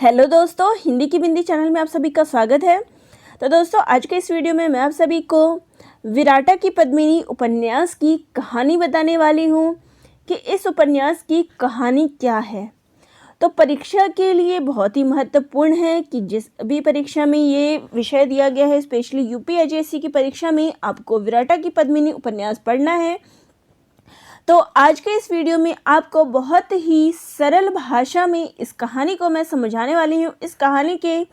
Hello दोस्तों, हिंदी की बिंदी channel में आप सभी का स्वागत है। तो दोस्तों, आज के इस वीडियो में मैं आप सभी को विराटा की पद्मिनी उपन्यास की कहानी बताने वाली हूँ कि इस उपन्यास की कहानी क्या है। तो परीक्षा के लिए बहुत ही महत्वपूर्ण है कि जिस भी परीक्षा में ये विषय दिया गया है, स्पेशली यूपीएससी की परीक्षा में आपको विराटा की पद्मिनी उपन्यास पढ़ना है। तो आज के इस वीडियो में आपको बहुत ही सरल भाषा में इस कहानी को मैं समझाने वाली हूँ। इस कहानी के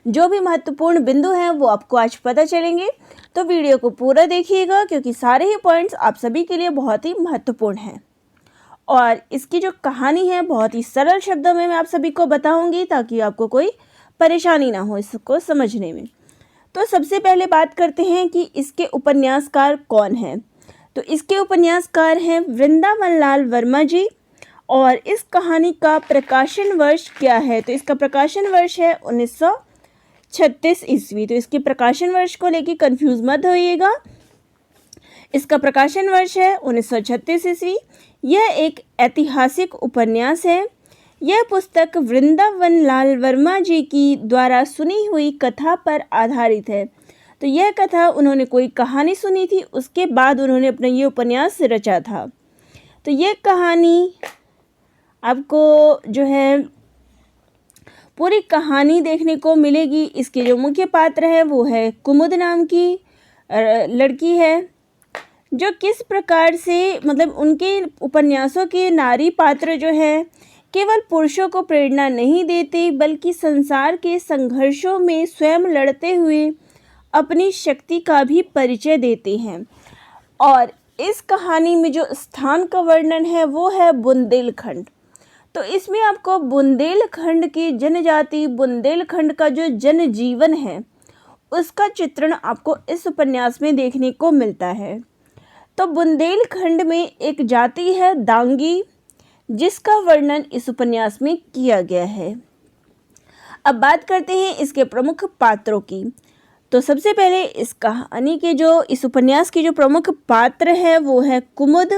जो भी महत्वपूर्ण बिंदु हैं वो आपको आज पता चलेंगे। तो वीडियो को पूरा देखिएगा क्योंकि सारे ही पॉइंट्स आप सभी के लिए बहुत ही महत्वपूर्ण हैं। और इसकी जो कहानी है बहुत ही सरल शब्दों में मैं आप सभी को बताऊंगी ताकि आपको कोई परेशानी ना हो इसको समझने में। तो सबसे पहले बात करते हैं कि इसके उपन्यासकार कौन हैं। तो इसके उपन्यासकार हैं वृंदावन लाल वर्मा जी। और इस कहानी का प्रकाशन वर्ष क्या है? तो इसका प्रकाशन वर्ष है 1936 ईस्वी। तो इसके प्रकाशन वर्ष को लेकर कंफ्यूज मत होइएगा। इसका प्रकाशन वर्ष है 1936 ईस्वी। यह एक ऐतिहासिक उपन्यास है। यह पुस्तक वृंदावन लाल वर्मा जी की द्वारा सुनी हुई कथा पर आधारित है। तो यह कथा उन्होंने कोई कहानी सुनी थी, उसके बाद उन्होंने अपना ये उपन्यास रचा था। तो ये कहानी आपको जो है पूरी कहानी देखने को मिलेगी। इसके जो मुख्य पात्र है वो है कुमुद नाम की लड़की है, जो किस प्रकार से मतलब उनके उपन्यासों के नारी पात्र जो है केवल पुरुषों को प्रेरणा नहीं देते बल्कि संसार के संघर्षों में स्वयं लड़ते हुए अपनी शक्ति का भी परिचय देते हैं। और इस कहानी में जो स्थान का वर्णन है वो है बुंदेलखंड। तो इसमें आपको बुंदेलखंड की जनजाति, बुंदेलखंड का जो जनजीवन है उसका चित्रण आपको इस उपन्यास में देखने को मिलता है। तो बुंदेलखंड में एक जाति है दांगी, जिसका वर्णन इस उपन्यास में किया गया है। अब बात करते हैं इसके प्रमुख पात्रों की। तो सबसे पहले इस कहानी के इस उपन्यास के जो प्रमुख पात्र है वो है कुमुद,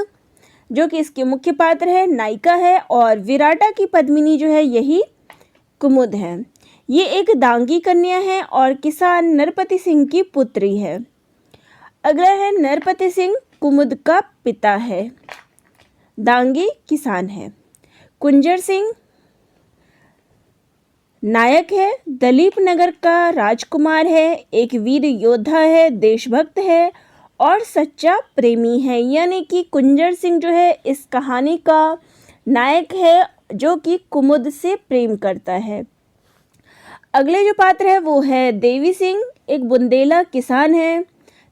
जो कि इसके मुख्य पात्र है, नायिका है। और विराटा की पद्मिनी जो है यही कुमुद है। ये एक दांगी कन्या है और किसान नरपति सिंह की पुत्री है। अगला है नरपति सिंह, कुमुद का पिता है, दांगी किसान है। कुंजर सिंह नायक है, दलीप नगर का राजकुमार है, एक वीर योद्धा है, देशभक्त है और सच्चा प्रेमी है। यानी कि कुंजर सिंह जो है इस कहानी का नायक है, जो कि कुमुद से प्रेम करता है। अगले जो पात्र है वो है देवी सिंह, एक बुंदेला किसान है,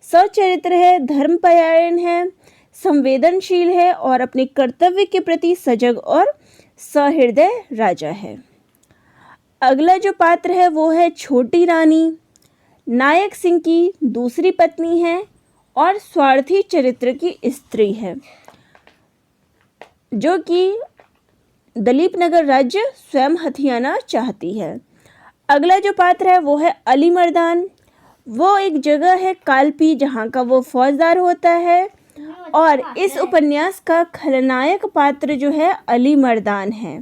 सच्चरित्र है, धर्मपरायण है, संवेदनशील है और अपने कर्तव्य के प्रति सजग और सहृदय राजा है। अगला जो पात्र है वो है छोटी रानी, नायक सिंह की दूसरी पत्नी है और स्वार्थी चरित्र की स्त्री है, जो कि दलीप नगर राज्य स्वयं हथियाना चाहती है। अगला जो पात्र है वो है अली मर्दान। वो एक जगह है कालपी जहाँ का वो फौजदार होता है और इस उपन्यास का खलनायक पात्र जो है अली मर्दान है।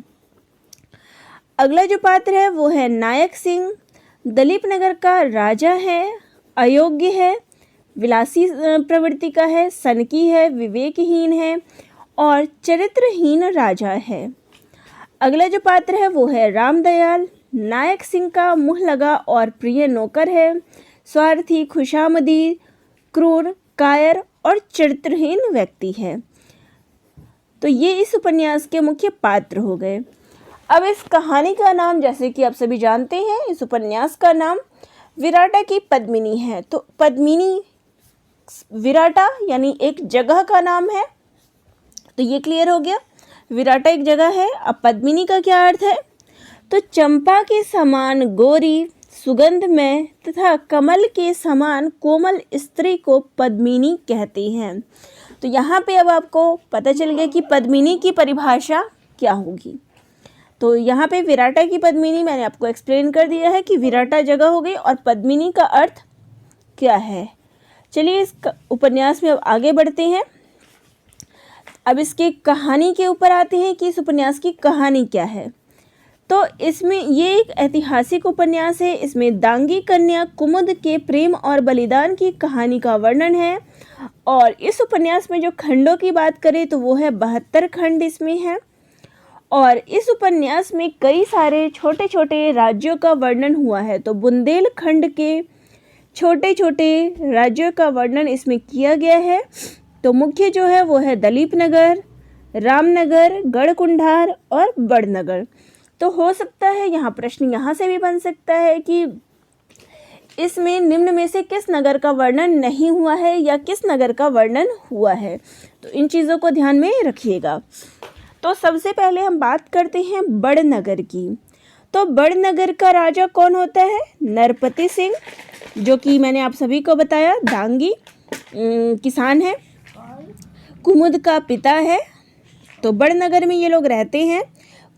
अगला जो पात्र है वो है नायक सिंह, दलीप नगर का राजा है, अयोग्य है, विलासी प्रवृत्ति का है, सनकी है, विवेकहीन है और चरित्रहीन राजा है। अगला जो पात्र है वो है रामदयाल, नायक सिंह का मुँह लगा और प्रिय नौकर है, स्वार्थी, खुशामदी, क्रूर, कायर और चरित्रहीन व्यक्ति है। तो ये इस उपन्यास के मुख्य पात्र हो गए। अब इस कहानी का नाम, जैसे कि आप सभी जानते हैं, इस उपन्यास का नाम विराटा की पद्मिनी है। तो पद्मिनी विराटा यानी एक जगह का नाम है। तो ये क्लियर हो गया, विराटा एक जगह है। अब पद्मिनी का क्या अर्थ है? तो चंपा के समान गोरी, सुगंधमय तथा कमल के समान कोमल स्त्री को पद्मिनी कहते हैं। तो यहाँ पे अब आपको पता चल गया कि पद्मिनी की परिभाषा क्या होगी। तो यहाँ पे विराटा की पद्मिनी मैंने आपको एक्सप्लेन कर दिया है कि विराटा जगह हो गई और पद्मिनी का अर्थ क्या है। चलिए इस उपन्यास में अब आगे बढ़ते हैं। अब इसके कहानी के ऊपर आते हैं कि इस उपन्यास की कहानी क्या है। तो इसमें ये एक ऐतिहासिक उपन्यास है। इसमें दांगी कन्या कुमुद के प्रेम और बलिदान की कहानी का वर्णन है। और इस उपन्यास में जो खंडों की बात करें तो वो है 72 खंड इसमें है। और इस उपन्यास में कई सारे छोटे छोटे राज्यों का वर्णन हुआ है। तो बुंदेलखंड के छोटे छोटे राज्यों का वर्णन इसमें किया गया है। तो मुख्य जो है वो है दलीप नगर, रामनगर, गढ़कुंडार और बड़नगर। तो हो सकता है यहाँ प्रश्न यहाँ से भी बन सकता है कि इसमें निम्न में से किस नगर का वर्णन नहीं हुआ है या किस नगर का वर्णन हुआ है। तो इन चीज़ों को ध्यान में रखिएगा। तो सबसे पहले हम बात करते हैं बड़नगर की। तो बड़नगर का राजा कौन होता है? नरपति सिंह, जो कि मैंने आप सभी को बताया दांगी किसान है, कुमुद का पिता है। तो बड़नगर में ये लोग रहते हैं।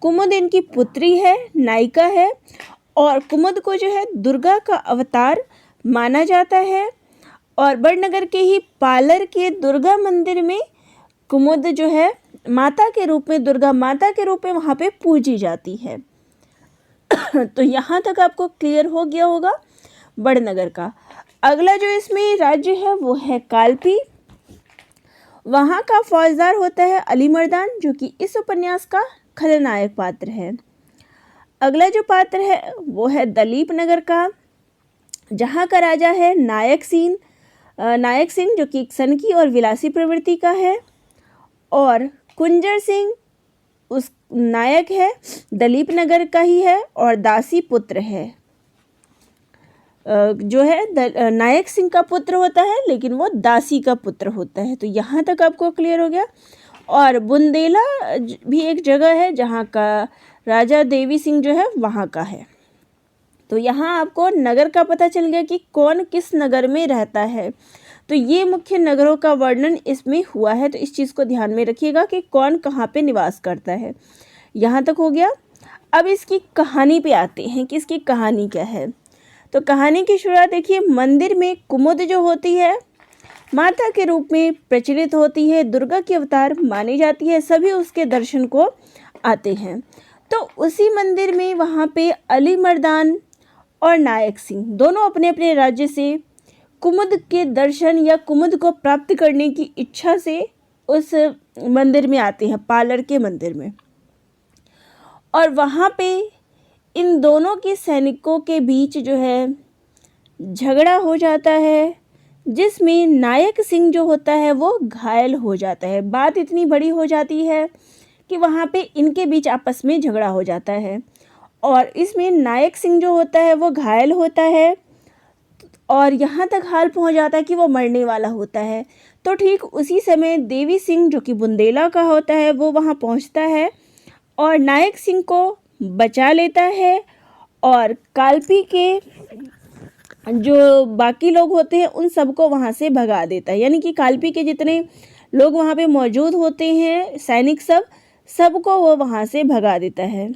कुमुद इनकी पुत्री है, नायिका है। और कुमुद को जो है दुर्गा का अवतार माना जाता है। और बड़नगर के ही पालर के दुर्गा मंदिर में कुमुद जो है माता के रूप में, दुर्गा माता के रूप में वहाँ पे पूजी जाती है। तो यहाँ तक आपको क्लियर हो गया होगा बड़नगर का। अगला जो इसमें राज्य है वो है कालपी। वहाँ का फौजदार होता है अली मर्दान, जो कि इस उपन्यास का खलनायक पात्र है। अगला जो पात्र है वो है दलीप नगर का, जहाँ का राजा है नायक सिंह, जो कि एक सनकी और विलासी प्रवृत्ति का है। और कुंजर सिंह उस नायक है, दलीप नगर का ही है और दासी पुत्र है। जो है नायक सिंह का पुत्र होता है, लेकिन वो दासी का पुत्र होता है। तो यहाँ तक आपको क्लियर हो गया। और बुंदेला भी एक जगह है जहाँ का राजा देवी सिंह जो है वहाँ का है। तो यहाँ आपको नगर का पता चल गया कि कौन किस नगर में रहता है। तो ये मुख्य नगरों का वर्णन इसमें हुआ है। तो इस चीज़ को ध्यान में रखिएगा कि कौन कहाँ पे निवास करता है। यहाँ तक हो गया। अब इसकी कहानी पे आते हैं कि इसकी कहानी क्या है। तो कहानी की शुरुआत देखिए, मंदिर में कुमुद जो होती है माता के रूप में प्रचलित होती है, दुर्गा की अवतार मानी जाती है, सभी उसके दर्शन को आते हैं। तो उसी मंदिर में वहाँ पे अली मर्दान और नायक सिंह दोनों अपने अपने राज्य से कुमुद के दर्शन या कुमुद को प्राप्त करने की इच्छा से उस मंदिर में आते हैं, पालर के मंदिर में। और वहाँ पे इन दोनों के सैनिकों के बीच जो है झगड़ा हो जाता है, जिसमें नायक सिंह जो होता है वो घायल हो जाता है। बात इतनी बड़ी हो जाती है कि वहाँ पे इनके बीच आपस में झगड़ा हो जाता है। और इसमें नायक सिंह जो होता है वो घायल होता है और यहाँ तक हाल पहुँच जाता है कि वो मरने वाला होता है। तो ठीक उसी समय देवी सिंह, जो कि बुंदेला का होता है, वो वहाँ पहुँचता है और नायक सिंह को बचा लेता है। और कालपी के जो बाकी लोग होते हैं उन सबको वहाँ से भगा देता है। यानी कि कालपी के जितने लोग वहाँ पे मौजूद होते हैं, सैनिक सबको वो वहाँ से भगा देता है।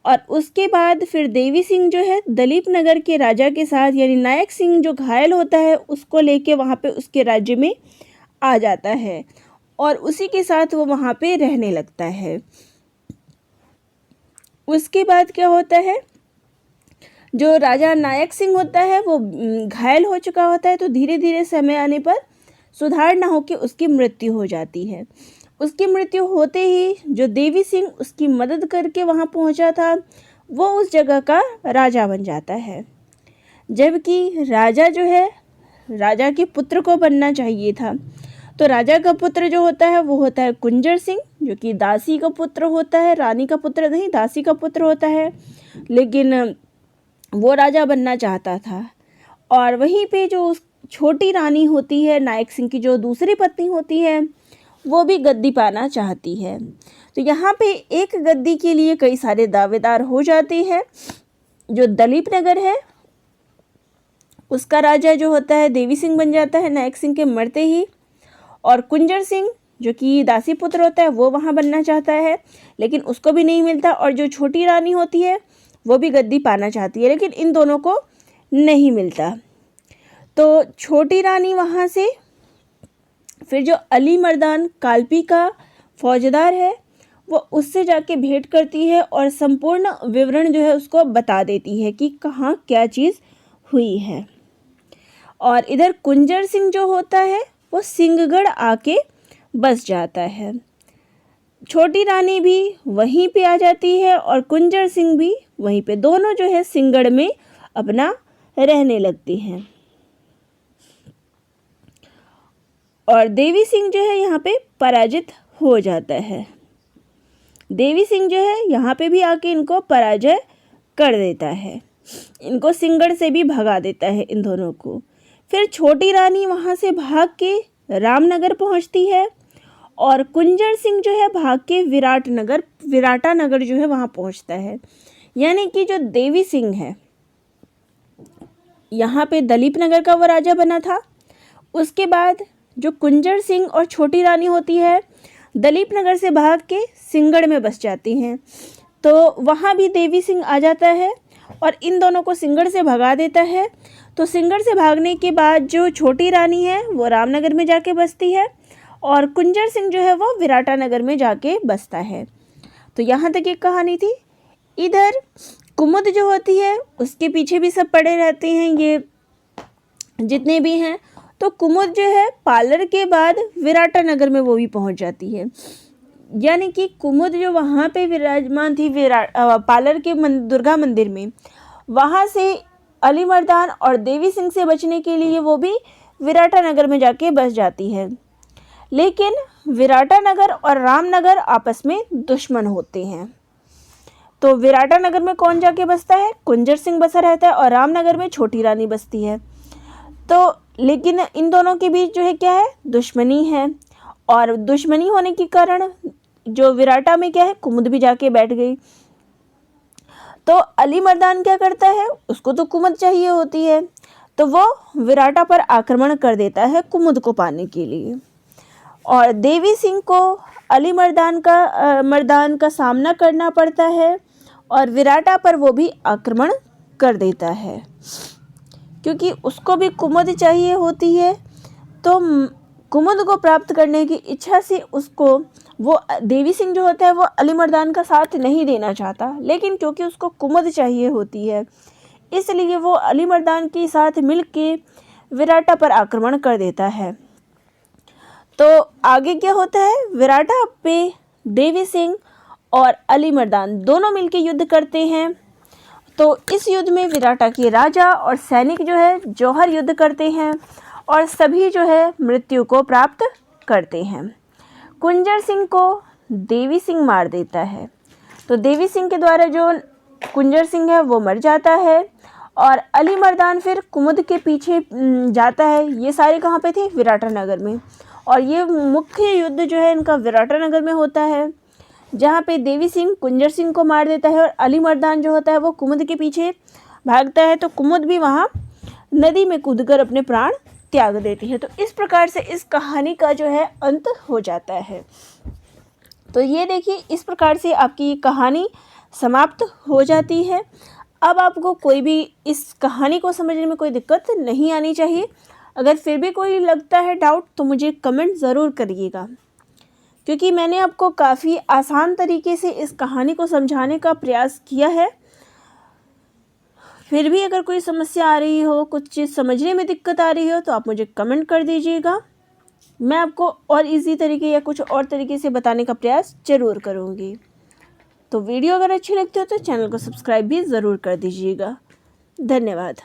और उसके बाद फिर देवी सिंह जो है दलीप नगर के राजा के साथ, यानी नायक सिंह जो घायल होता है उसको लेके वहाँ पे उसके राज्य में आ जाता है और उसी के साथ वो वहाँ पे रहने लगता है। उसके बाद क्या होता है, जो राजा नायक सिंह होता है वो घायल हो चुका होता है। तो धीरे धीरे समय आने पर सुधार ना होकर उसकी मृत्यु हो जाती है। उसकी मृत्यु होते ही जो देवी सिंह उसकी मदद करके वहाँ पहुँचा था वो उस जगह का राजा बन जाता है। जबकि राजा जो है, राजा के पुत्र को बनना चाहिए था। तो राजा का पुत्र जो होता है वो होता है कुंजर सिंह, जो कि दासी का पुत्र होता है, रानी का पुत्र नहीं, दासी का पुत्र होता है। लेकिन वो राजा बनना चाहता था। और वहीं पे जो छोटी रानी होती है नायक सिंह की, जो दूसरी पत्नी होती है, वो भी गद्दी पाना चाहती है। तो यहाँ पे एक गद्दी के लिए कई सारे दावेदार हो जाते हैं। जो दलीप नगर है उसका राजा जो होता है देवी सिंह बन जाता है नायक सिंह के मरते ही। और कुंजर सिंह जो कि दासी पुत्र होता है वो वहाँ बनना चाहता है, लेकिन उसको भी नहीं मिलता। और जो छोटी रानी होती है वो भी गद्दी पाना चाहती है, लेकिन इन दोनों को नहीं मिलता। तो छोटी रानी वहाँ से फिर जो अली मर्दान कालपी का फौजदार है वो उससे जाके भेंट करती है और संपूर्ण विवरण जो है उसको बता देती है कि कहाँ क्या चीज़ हुई है। और इधर कुंजर सिंह जो होता है वो सिंहगढ़ आके बस जाता है। छोटी रानी भी वहीं पे आ जाती है और कुंजर सिंह भी वहीं पे, दोनों जो है सिंहगढ़ में अपना रहने लगती हैं। और देवी सिंह जो है यहाँ पे पराजित हो जाता है। देवी सिंह जो है यहाँ पे भी आके इनको पराजय कर देता है, इनको सिंहगढ़ से भी भगा देता है इन दोनों को। फिर छोटी रानी वहाँ से भाग के रामनगर पहुँचती है और कुंजर सिंह जो है भाग के विराटा नगर जो है वहाँ पहुँचता है। यानी कि जो देवी सिंह है यहाँ पे दलीप नगर का वो राजा बना था। उसके बाद जो कुंजर सिंह और छोटी रानी होती है दलीप नगर से भाग के सिंहगढ़ में बस जाती हैं। तो वहाँ भी देवी सिंह आ जाता है और इन दोनों को सिंहगढ़ से भगा देता है। तो सिंहगढ़ से भागने के बाद जो छोटी रानी है वो रामनगर में जाके बसती है और कुंजर सिंह जो है वो विराटा नगर में जाके बसता है। तो यहाँ तक एक कहानी थी। इधर कुमुद जो होती है उसके पीछे भी सब पड़े रहते हैं ये जितने भी हैं। तो कुमुद जो है पालर के बाद विराटा नगर में वो भी पहुंच जाती है। यानी कि कुमुद जो वहाँ पे विराजमान थी पालर के दुर्गा मंदिर में, वहाँ से अली मर्दान और देवी सिंह से बचने के लिए वो भी विराटा नगर में जाके बस जाती है। लेकिन विराटा नगर और रामनगर आपस में दुश्मन होते हैं। तो विराटा नगर में कौन जाके बसता है? कुंजर सिंह बसा रहता है और रामनगर में छोटी रानी बसती है। तो लेकिन इन दोनों के बीच जो है क्या है, दुश्मनी है। और दुश्मनी होने के कारण जो विराटा में क्या है, कुमुद भी जाके बैठ गई। तो अली मर्दान क्या करता है, उसको तो कुमुद चाहिए होती है, तो वो विराटा पर आक्रमण कर देता है कुमुद को पाने के लिए। और देवी सिंह को अली मर्दान का सामना करना पड़ता है और विराटा पर वो भी आक्रमण कर देता है क्योंकि उसको भी कुमुद चाहिए होती है। तो कुमुद को प्राप्त करने की इच्छा से उसको वो देवी सिंह जो होता है वो अली मर्दान का साथ नहीं देना चाहता, लेकिन क्योंकि उसको कुमुद चाहिए होती है इसलिए वो अली मर्दान के साथ मिलके विराटा पर आक्रमण कर देता है। तो आगे क्या होता है, विराटा पे देवी सिंह और अली मर्दान दोनों मिलके युद्ध करते हैं। तो इस युद्ध में विराटा के राजा और सैनिक जो है जौहर युद्ध करते हैं और सभी जो है मृत्यु को प्राप्त करते हैं। कुंजर सिंह को देवी सिंह मार देता है। तो देवी सिंह के द्वारा जो कुंजर सिंह है वो मर जाता है और अली मर्दान फिर कुमुद के पीछे जाता है। ये सारे कहाँ पे थे, विराटा नगर में। और ये मुख्य युद्ध जो है इनका विराटा नगर में होता है, जहाँ पे देवी सिंह कुंजर सिंह को मार देता है और अली मर्दान जो होता है वो कुमुद के पीछे भागता है। तो कुमुद भी वहाँ नदी में कूदकर अपने प्राण त्याग देती है। तो इस प्रकार से इस कहानी का जो है अंत हो जाता है। तो ये देखिए, इस प्रकार से आपकी ये कहानी समाप्त हो जाती है। अब आपको कोई भी इस कहानी को समझने में कोई दिक्कत नहीं आनी चाहिए। अगर फिर भी कोई लगता है डाउट तो मुझे कमेंट ज़रूर करिएगा, क्योंकि मैंने आपको काफ़ी आसान तरीके से इस कहानी को समझाने का प्रयास किया है। फिर भी अगर कोई समस्या आ रही हो, कुछ चीज़ समझने में दिक्कत आ रही हो, तो आप मुझे कमेंट कर दीजिएगा। मैं आपको और इजी तरीके या कुछ और तरीके से बताने का प्रयास ज़रूर करूँगी। तो वीडियो अगर अच्छी लगती हो तो चैनल को सब्सक्राइब भी ज़रूर कर दीजिएगा। धन्यवाद।